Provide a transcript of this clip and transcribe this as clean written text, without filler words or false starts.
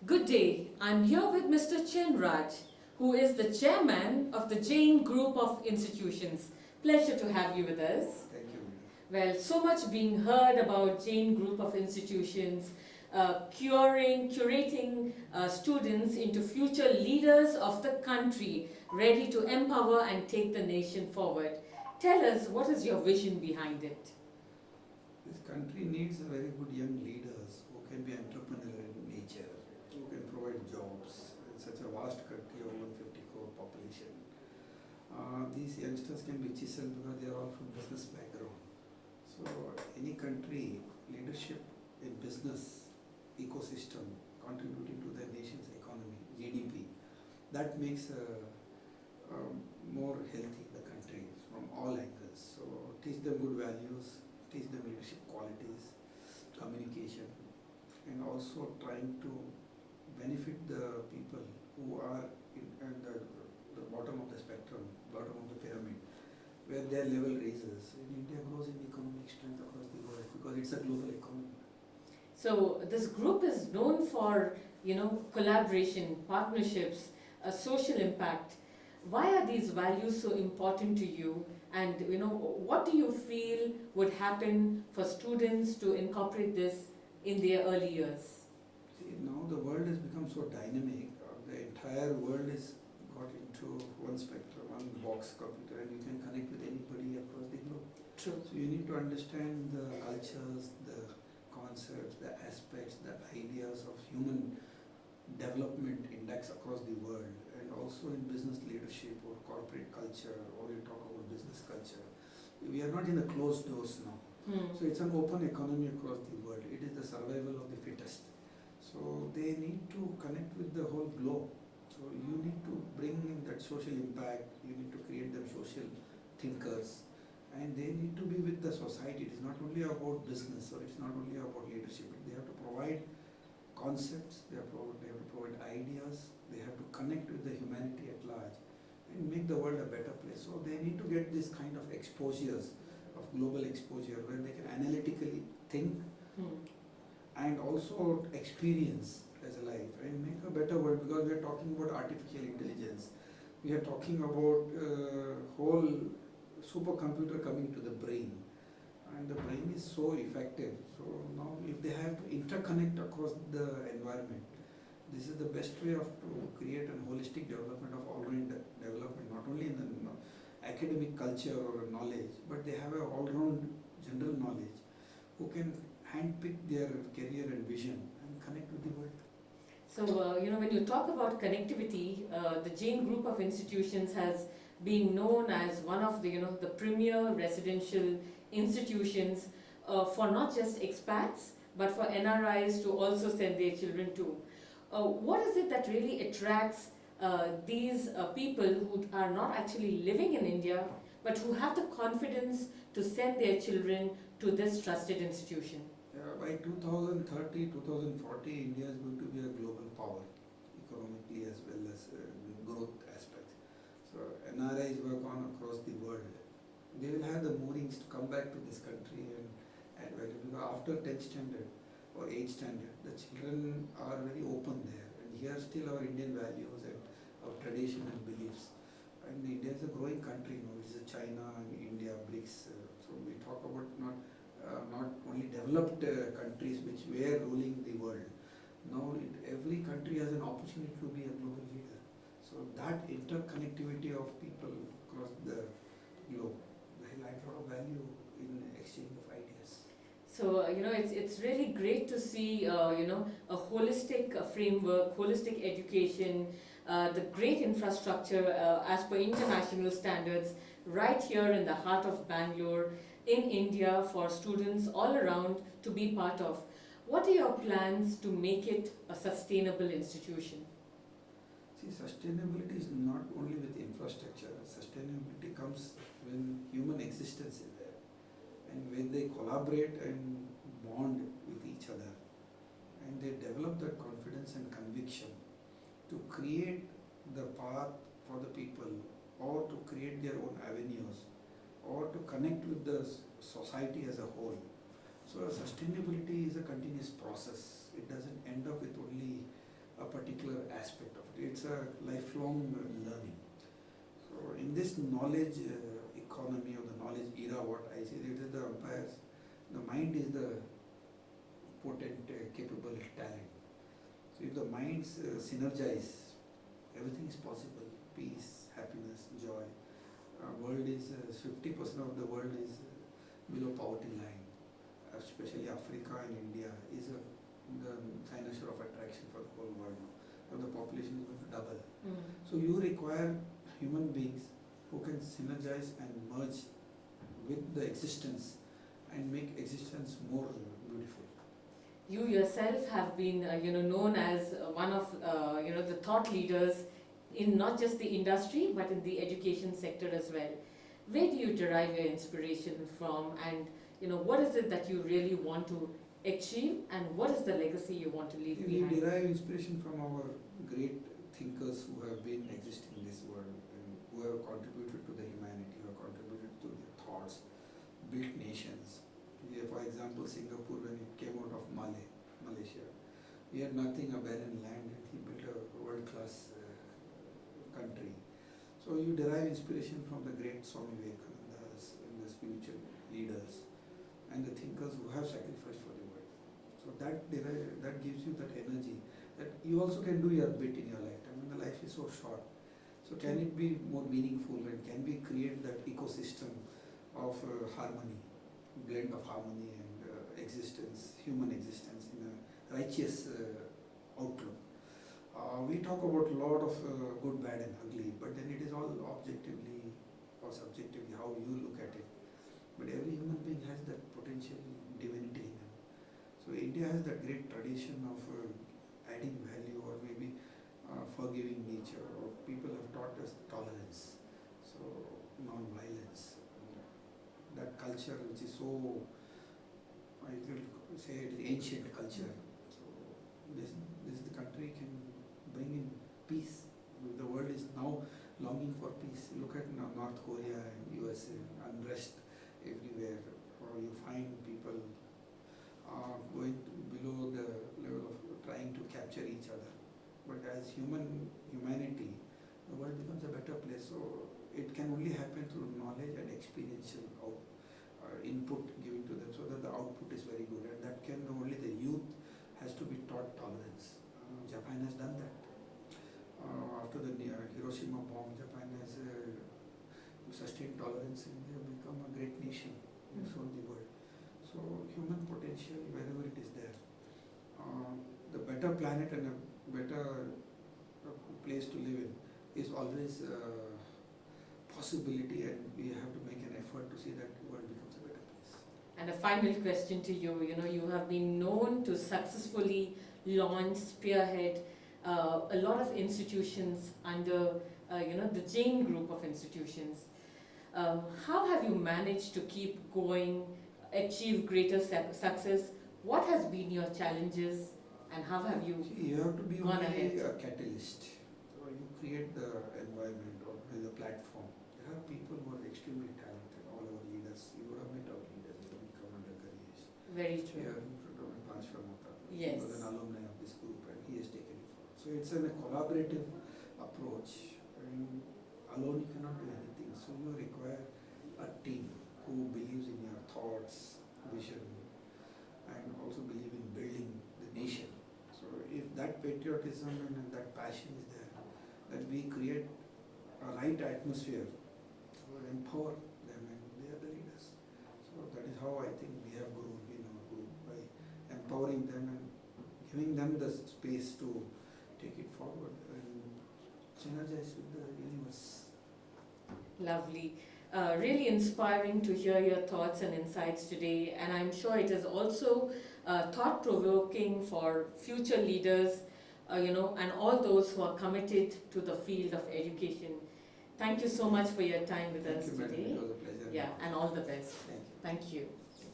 Good day. I'm here with Mr. Chen Raj, who is the chairman of the Jain Group of Institutions. Pleasure to have you with us. Thank you. Well, so much being heard about Jain Group of Institutions, curating students into future leaders of the country, ready to empower and take the nation forward. Tell us, what is your vision behind it? This country needs very good young leaders who can be entrepreneurial in nature, who can provide jobs in such a vast country of 150 crore population. These youngsters can be chiseled because they are all from business background. So any country, leadership in business ecosystem contributing to the nation's economy, GDP, that makes more healthy the country from all angles. So teach them good values, teach them leadership qualities, communication, and also trying to benefit the people who are at the bottom of the spectrum, bottom of the pyramid, where their level raises. And India grows in economic strength across the world because it's a global economy. So this group is known for, collaboration, partnerships, social impact. Why are these values so important to you? And what do you feel would happen for students to incorporate this in their early years? See, now the world has become so dynamic. The entire world is got into one spectrum, one box computer, and you can connect with anybody across the globe. True. So you need to understand the cultures, the concepts, the aspects, the ideas of human development index across the world, and also in business leadership or corporate culture, or you talk about business culture. We are not in the closed doors now. So it's an open economy across the world. It is the survival of the fittest. So they need to connect with the whole globe. So you need to bring in that social impact, you need to create them social thinkers, and they need to be with the society. It is not only about business, or it's not only about leadership. They have to provide concepts, they have to provide ideas, they have to connect with the humanity at large and make the world a better place. So they need to get this kind of exposures, of global exposure, where they can analytically think and also experience as a life and make a better world, because we are talking about artificial intelligence. We are talking about whole supercomputer coming to the brain, and the brain is so effective. So now if they have to interconnect across the environment, this is the best way to create a holistic development of all-round development, not only in the academic culture or knowledge, but they have a all-round general knowledge who can handpick their career and vision and connect with the world. So, when you talk about connectivity, the Jain Group of Institutions has been known as one of the premier residential institutions for not just expats, but for NRIs to also send their children to. What is it that really attracts these people who are not actually living in India, but who have the confidence to send their children to this trusted institution? By 2030, 2040, India is going to be a global power, economically as well as growth aspects. So NRIs work on across the world. They will have the moorings to come back to this country and add value, because after 10th standard or 8th standard, the children are very open there, and here still our Indian values and our tradition and beliefs. And India is a growing country now. It's China and India, BRICS. So we talk about not only developed countries which were ruling the world. Now every country has an opportunity to be a global leader. So that interconnectivity of people across the globe, they like a lot of value in exchange of ideas. So, it's really great to see, a holistic framework, holistic education, the great infrastructure as per international standards right here in the heart of Bangalore, in India, for students all around to be part of. What are your plans to make it a sustainable institution? See, sustainability is not only with infrastructure. Sustainability comes when human existence is there, and when they collaborate and bond with each other, and they develop that confidence and conviction to create the path for the people, or to create their own avenues, or to connect with the society as a whole. So sustainability is a continuous process. It doesn't end up with only a it's a lifelong learning. So in this knowledge economy or the knowledge era, what I say, it is the umpires, the mind is the potent, capable talent. So if the minds synergize, everything is possible. Peace, happiness, joy. World is 50% of the world is below poverty line. Especially Africa and India is the cynosure of attraction for the whole world. So the population is going to double. So you require human beings who can synergize and merge with the existence and make existence more beautiful. You yourself have been, known as one of, the thought leaders in not just the industry but in the education sector as well. Where do you derive your inspiration from, and what is it that you really want to achieve, and what is the legacy you want to leave behind? We derive inspiration from our great thinkers who have been existing in this world and who have contributed to the humanity, who have contributed to their thoughts, built nations. For example, Singapore, when it came out of Malaysia, he had nothing, a barren land, and he built a world-class country. So you derive inspiration from the great Swami Vivekanandas and the spiritual leaders and the thinkers who have sacrificed for the world. So that gives you that energy that you also can do your bit in your lifetime. The life is so short. So can it be more meaningful, and can we create that ecosystem of harmony, blend of harmony and existence, human existence in a righteous outlook. We talk about a lot of good, bad and ugly, but then it is all objectively or subjectively how you look at it. But every human being has that potential divinity in him. So India has that great tradition of adding value, or maybe forgiving nature, or people have taught us tolerance, so non-violence. That culture which is so, I will say it is ancient culture. So this the country can bring in peace. The world is now longing for peace. Look at North Korea and USA, unrest everywhere, or you find people going below the level of trying to capture each other. But as humanity, the world becomes a better place. So it can only happen through knowledge and experiential input given to them, so that the output is very good, and that can only the youth has to be taught tolerance. Japan has done that. After the Hiroshima bomb, Japan has sustained tolerance, and they have become a great nation in the world. So human potential, wherever it is there, the better planet and a better place to live in is always possibility, and we have to make an effort to see that the world becomes a better place. And a final question to you. You have been known to successfully launch, spearhead a lot of institutions under the Jain group of institutions. How have you managed to keep going, achieve greater success? What has been your challenges, and how have you have to be gone ahead? A catalyst. So you create the environment or the platform. There are people who are extremely talented, all our leaders. You would have met our leaders, Commander Ganesh. Very true. Yeah, Panchpramata. Yes. He was an alumni of this group, and he has taken it forward. So it's a collaborative approach, and alone you cannot do anything. So you require a team who believes in your thoughts, vision, and also believe in building the nation. So if that patriotism and that passion is there, that we create a right atmosphere to empower them, and they are the leaders. So that is how I think we have grown in our group, by empowering them and giving them the space to take it forward and synergize with the universe. Lovely. Really inspiring to hear your thoughts and insights today, and I'm sure it is also thought-provoking for future leaders, and all those who are committed to the field of education. Thank you so much for your time with us today. It was a pleasure. Yeah, and all the best. Thank you. Thank you.